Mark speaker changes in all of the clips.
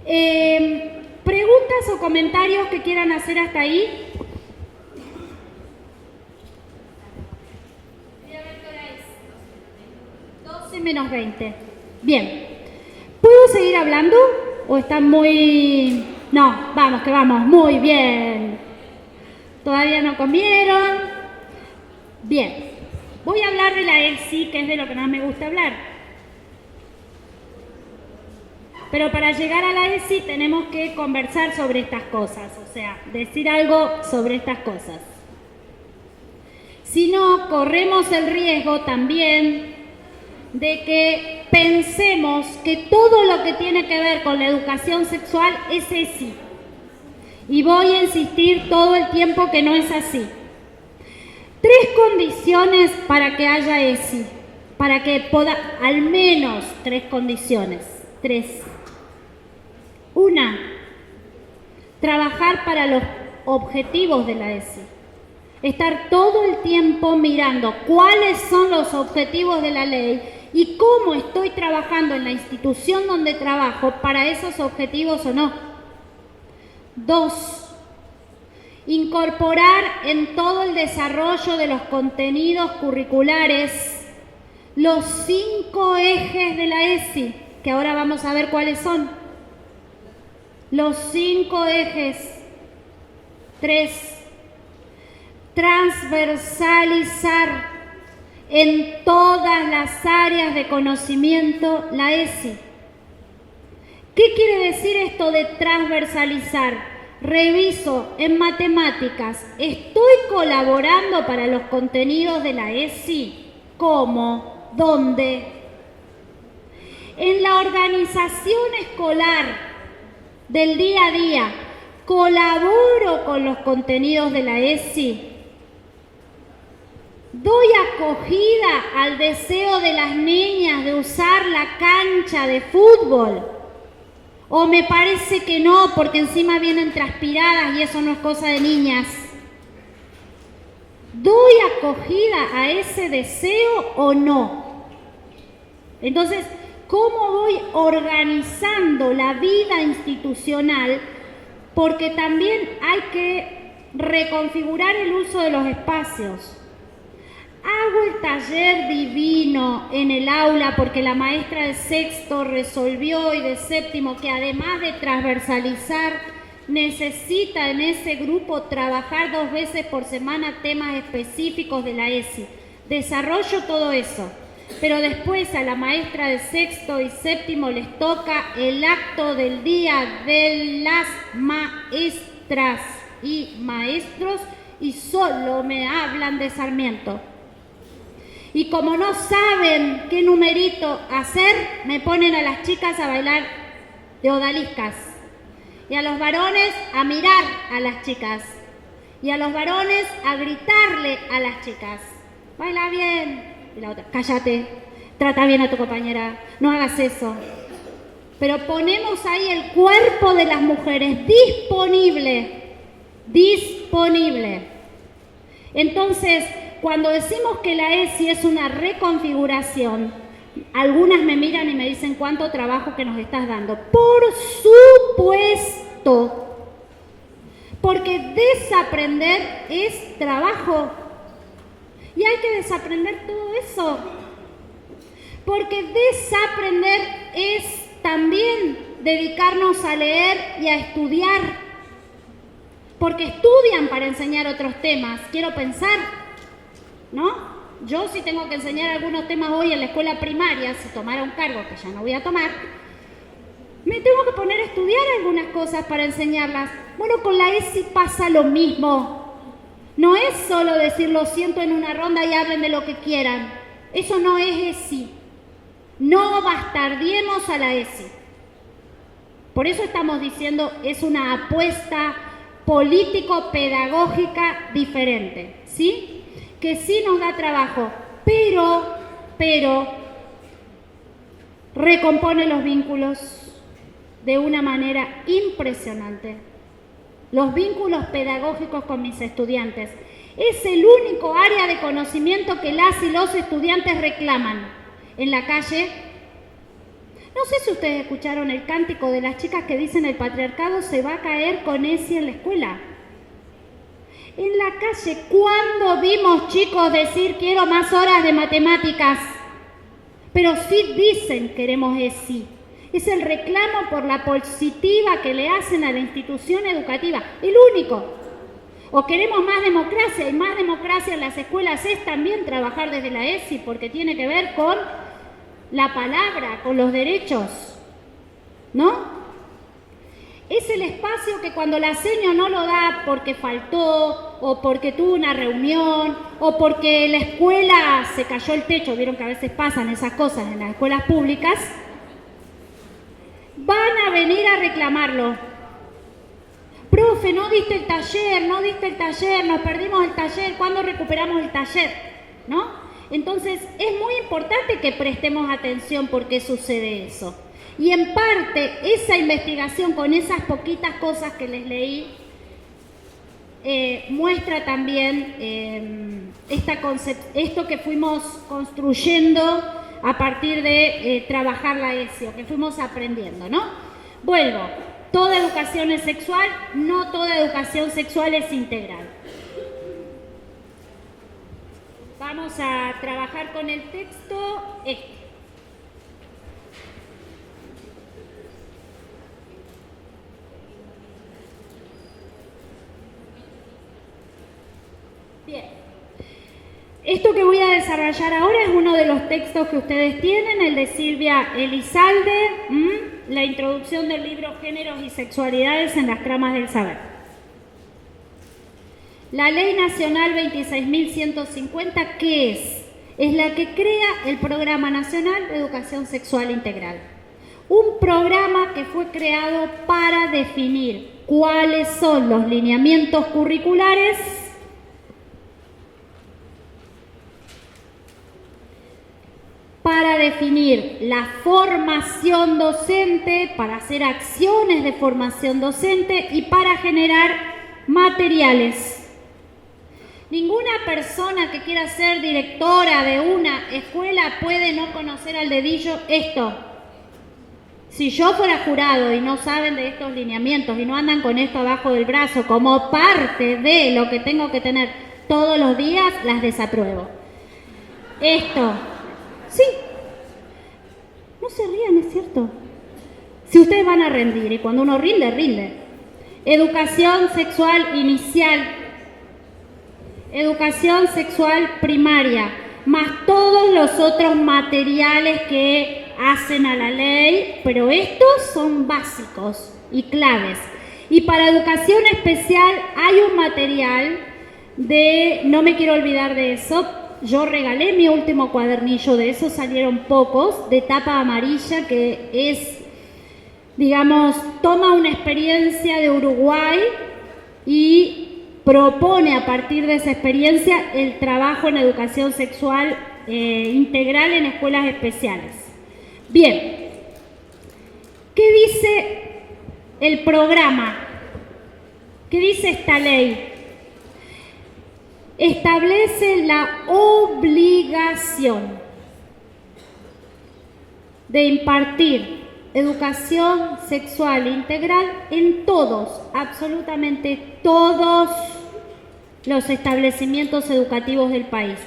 Speaker 1: ¿Preguntas o comentarios que quieran hacer hasta ahí? 12 menos 20. Bien. ¿Puedo seguir hablando? ¿O están muy...? No, vamos, que vamos. Muy bien. ¿Todavía no comieron? Bien. Voy a hablar de la ESI, que es de lo que más me gusta hablar. Pero para llegar a la ESI tenemos que conversar sobre estas cosas, o sea, decir algo sobre estas cosas. Si no, corremos el riesgo también de que pensemos que todo lo que tiene que ver con la educación sexual es ESI. Y voy a insistir todo el tiempo que no es así. 3 condiciones para que haya ESI, para que al menos 3 condiciones. 3. 1. Trabajar para los objetivos de la ESI. Estar todo el tiempo mirando cuáles son los objetivos de la ley y cómo estoy trabajando en la institución donde trabajo para esos objetivos o no. 2. Incorporar en todo el desarrollo de los contenidos curriculares los 5 ejes de la ESI, que ahora vamos a ver cuáles son. Los 5 ejes. 3. Transversalizar en todas las áreas de conocimiento la ESI. ¿Qué quiere decir esto de transversalizar? Reviso en matemáticas. ¿Estoy colaborando para los contenidos de la ESI? ¿Cómo? ¿Dónde? En la organización escolar del día a día, ¿colaboro con los contenidos de la ESI? ¿Doy acogida al deseo de las niñas de usar la cancha de fútbol? ¿O me parece que no, porque encima vienen transpiradas y eso no es cosa de niñas? ¿Doy acogida a ese deseo o no? Entonces, ¿cómo voy organizando la vida institucional? Porque también hay que reconfigurar el uso de los espacios. Hago el taller divino en el aula porque la maestra de sexto resolvió y de séptimo que además de transversalizar, necesita en ese grupo trabajar 2 veces por semana temas específicos de la ESI. Desarrollo todo eso. Pero después a la maestra de sexto y séptimo les toca el acto del día de las maestras y maestros y solo me hablan de Sarmiento. Y como no saben qué numerito hacer, me ponen a las chicas a bailar de odaliscas. Y a los varones a mirar a las chicas. Y a los varones a gritarle a las chicas. Baila bien. Y la otra, cállate, trata bien a tu compañera, no hagas eso. Pero ponemos ahí el cuerpo de las mujeres disponible. Entonces, cuando decimos que la ESI es una reconfiguración, algunas me miran y me dicen cuánto trabajo que nos estás dando. Por supuesto, porque desaprender es trabajo. Y hay que desaprender todo eso. Porque desaprender es también dedicarnos a leer y a estudiar. Porque estudian para enseñar otros temas. Quiero pensar, ¿no? Yo sí tengo que enseñar algunos temas hoy en la escuela primaria, si tomara un cargo que ya no voy a tomar, me tengo que poner a estudiar algunas cosas para enseñarlas. Bueno, con la ESI pasa lo mismo. No es solo decir lo siento en una ronda y hablen de lo que quieran. Eso no es ESI. No bastardiemos a la ESI. Por eso estamos diciendo es una apuesta político-pedagógica diferente, ¿sí? Que sí nos da trabajo, pero recompone los vínculos de una manera impresionante. Los vínculos pedagógicos con mis estudiantes. Es el único área de conocimiento que las y los estudiantes reclaman. En la calle No sé si ustedes escucharon el cántico de las chicas que dicen el patriarcado se va a caer con ese en la escuela. En la calle, ¿cuándo vimos chicos decir quiero más horas de matemáticas? Pero sí dicen queremos ESI. Es el reclamo por la positiva que le hacen a la institución educativa, el único. O queremos más democracia, y más democracia en las escuelas es también trabajar desde la ESI, porque tiene que ver con la palabra, con los derechos, ¿no? Es el espacio que cuando la seño no lo da porque faltó, o porque tuvo una reunión, o porque la escuela se cayó el techo, vieron que a veces pasan esas cosas en las escuelas públicas, van a venir a reclamarlo. Profe, no diste el taller, nos perdimos el taller, ¿cuándo recuperamos el taller? ¿No? Entonces, es muy importante que prestemos atención por qué sucede eso. Y en parte, esa investigación con esas poquitas cosas que les leí, muestra también esto que fuimos construyendo a partir de trabajar la ESI, o que fuimos aprendiendo, ¿no? Vuelvo, toda educación es sexual, no toda educación sexual es integral. Vamos a trabajar con el texto Bien. Esto que voy a desarrollar ahora es uno de los textos que ustedes tienen, el de Silvia Elizalde, la introducción del libro Géneros y Sexualidades en las tramas del saber. La Ley Nacional 26.150, ¿qué es? Es la que crea el Programa Nacional de Educación Sexual Integral. Un programa que fue creado para definir cuáles son los lineamientos curriculares para definir la formación docente, para hacer acciones de formación docente y para generar materiales. Ninguna persona que quiera ser directora de una escuela puede no conocer al dedillo esto. Si yo fuera jurado y no saben de estos lineamientos y no andan con esto abajo del brazo como parte de lo que tengo que tener todos los días, las desapruebo. Esto. Sí. No se rían, es cierto. Si ustedes van a rendir, y cuando uno rinde, rinde. Educación sexual inicial, educación sexual primaria, más todos los otros materiales que hacen a la ley, pero estos son básicos y claves. Y para educación especial hay un material de, no me quiero olvidar de eso, yo regalé mi último cuadernillo, de esos salieron pocos, de tapa amarilla, que es, digamos, toma una experiencia de Uruguay y propone a partir de esa experiencia el trabajo en educación sexual integral en escuelas especiales. Bien, ¿qué dice el programa? ¿Qué dice esta ley? Establece la obligación de impartir educación sexual integral en todos, absolutamente todos los establecimientos educativos del país,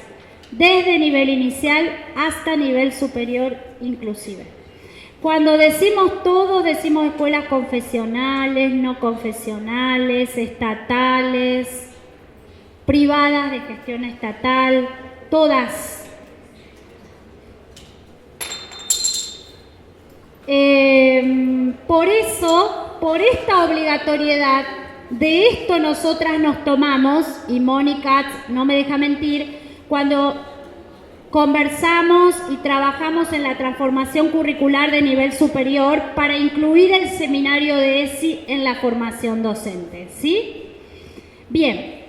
Speaker 1: desde nivel inicial hasta nivel superior inclusive. Cuando decimos todo, decimos escuelas confesionales, no confesionales, estatales, privadas de gestión estatal, todas. Por eso, por esta obligatoriedad, de esto nosotras nos tomamos, y Mónica no me deja mentir, cuando conversamos y trabajamos en la transformación curricular de nivel superior para incluir el seminario de ESI en la formación docente, ¿sí? Bien.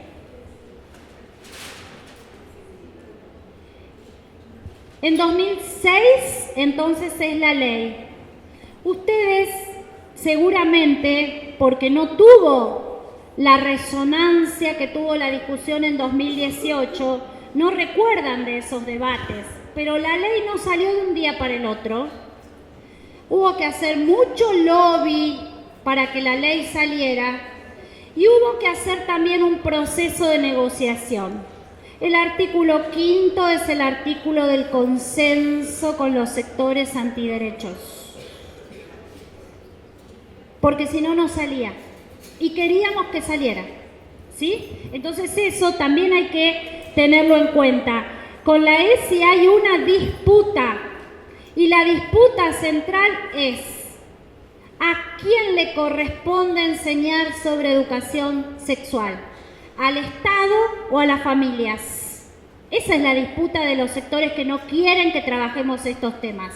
Speaker 1: En 2006, entonces, es la ley. Ustedes seguramente, porque no tuvo la resonancia que tuvo la discusión en 2018, no recuerdan de esos debates, pero la ley no salió de un día para el otro. hubo que hacer mucho lobby para que la ley saliera y hubo que hacer también un proceso de negociación. El artículo 5 es el artículo del consenso con los sectores antiderechos, porque si no, no salía. Y queríamos que saliera, ¿sí? Entonces eso también hay que tenerlo en cuenta. Con la ESI hay una disputa, y la disputa central es ¿a quién le corresponde enseñar sobre educación sexual? ¿Al Estado o a las familias? Esa es la disputa de los sectores que no quieren que trabajemos estos temas.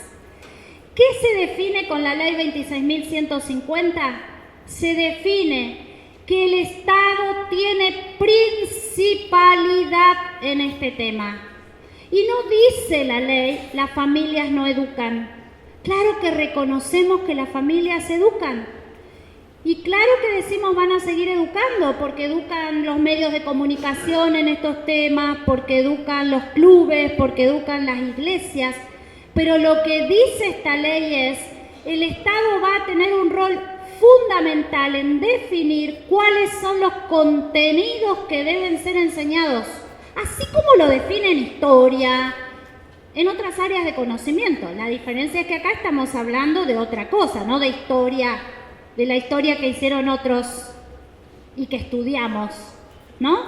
Speaker 1: ¿Qué se define con la ley 26.150? Se define que el Estado tiene principalidad en este tema. Y no dice la ley, las familias no educan. Claro que reconocemos que las familias educan. Y claro que decimos van a seguir educando, porque educan los medios de comunicación en estos temas, porque educan los clubes, porque educan las iglesias. Pero lo que dice esta ley es, el Estado va a tener un rol fundamental en definir cuáles son los contenidos que deben ser enseñados, así como lo define en historia, en otras áreas de conocimiento. La diferencia es que acá estamos hablando de otra cosa, no de historia, de la historia que hicieron otros y que estudiamos, ¿no?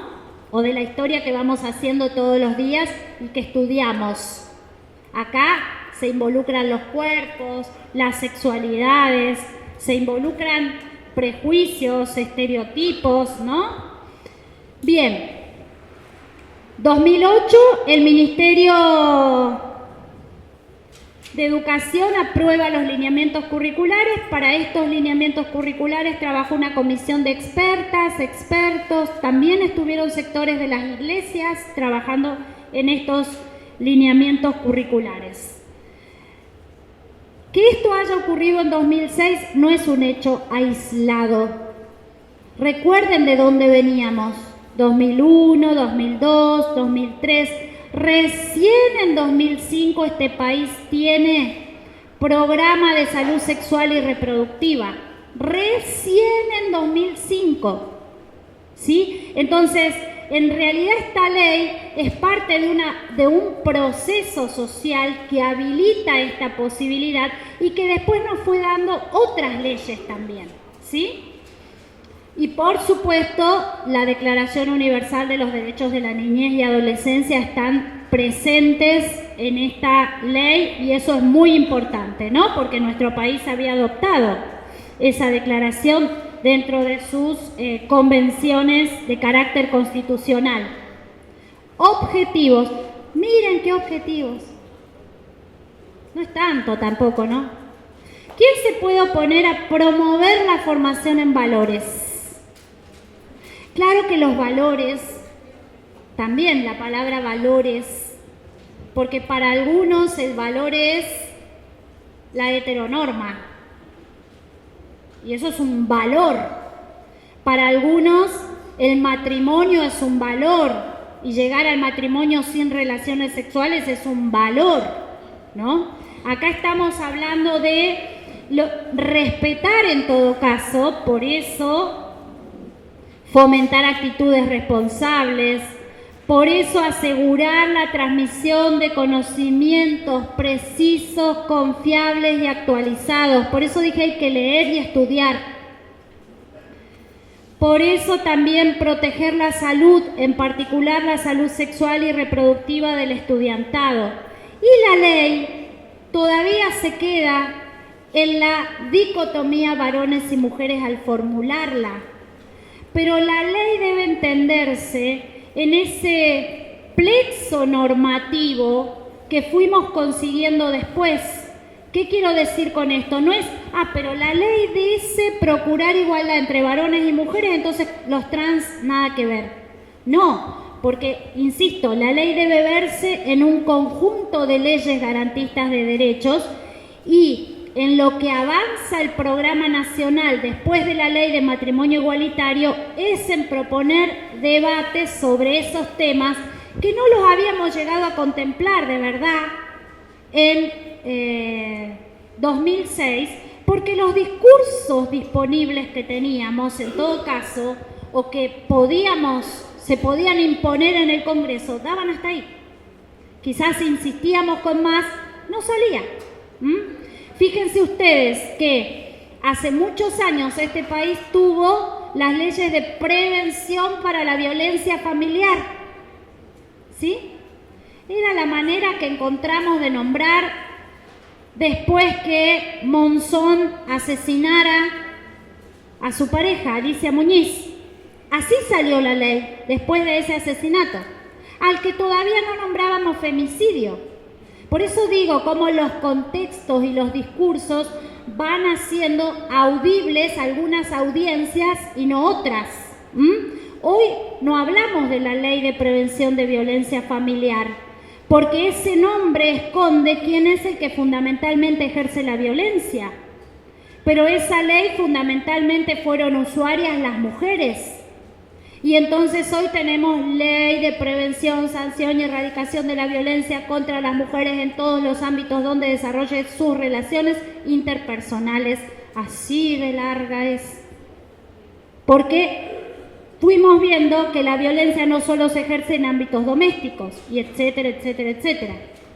Speaker 1: O de la historia que vamos haciendo todos los días y que estudiamos. Acá se involucran los cuerpos, las sexualidades, se involucran prejuicios, estereotipos, ¿no? Bien, 2008 el Ministerio de Educación aprueba los lineamientos curriculares. Para estos lineamientos curriculares trabajó una comisión de expertas, expertos, también estuvieron sectores de las iglesias trabajando en estos lineamientos curriculares. Que esto haya ocurrido en 2006 no es un hecho aislado. Recuerden de dónde veníamos, 2001, 2002, 2003. Recién en 2005 este país tiene programa de salud sexual y reproductiva. Recién en 2005, ¿sí? Entonces, en realidad esta ley es parte de un proceso social que habilita esta posibilidad y que después nos fue dando otras leyes también, ¿sí? Y por supuesto, la Declaración Universal de los Derechos de la Niñez y Adolescencia están presentes en esta ley y eso es muy importante, ¿no? Porque nuestro país había adoptado esa declaración dentro de sus convenciones de carácter constitucional. Objetivos. Miren qué objetivos. No es tanto tampoco, ¿no? ¿Quién se puede oponer a promover la formación en valores? Claro que los valores, también la palabra valores, porque para algunos el valor es la heteronorma, y eso es un valor. Para algunos el matrimonio es un valor, y llegar al matrimonio sin relaciones sexuales es un valor, ¿no? Acá estamos hablando de respetar en todo caso, por eso fomentar actitudes responsables, por eso asegurar la transmisión de conocimientos precisos, confiables y actualizados. Por eso dije hay que leer y estudiar. Por eso también proteger la salud, en particular la salud sexual y reproductiva del estudiantado. Y la ley todavía se queda en la dicotomía varones y mujeres al formularla. Pero la ley debe entenderse en ese plexo normativo que fuimos consiguiendo después. ¿Qué quiero decir con esto? No es, pero la ley dice procurar igualdad entre varones y mujeres, entonces los trans nada que ver. No, porque, insisto, la ley debe verse en un conjunto de leyes garantistas de derechos y en lo que avanza el programa nacional después de la ley de matrimonio igualitario es en proponer debates sobre esos temas que no los habíamos llegado a contemplar de verdad en 2006, porque los discursos disponibles que teníamos, en todo caso, o que se podían imponer en el Congreso, daban hasta ahí. Quizás si insistíamos con más, no salía. Fíjense ustedes que hace muchos años este país tuvo las leyes de prevención para la violencia familiar. ¿Sí? Era la manera que encontramos de nombrar después que Monzón asesinara a su pareja, Alicia Muñiz. Así salió la ley después de ese asesinato, al que todavía no nombrábamos femicidio. Por eso digo cómo los contextos y los discursos van haciendo audibles algunas audiencias y no otras. Hoy no hablamos de la ley de prevención de violencia familiar, porque ese nombre esconde quién es el que fundamentalmente ejerce la violencia. Pero esa ley fundamentalmente fueron usuarias las mujeres. Y entonces hoy tenemos ley de prevención, sanción y erradicación de la violencia contra las mujeres en todos los ámbitos donde desarrolle sus relaciones interpersonales. Así de larga es. Porque fuimos viendo que la violencia no solo se ejerce en ámbitos domésticos, y etcétera, etcétera, etcétera.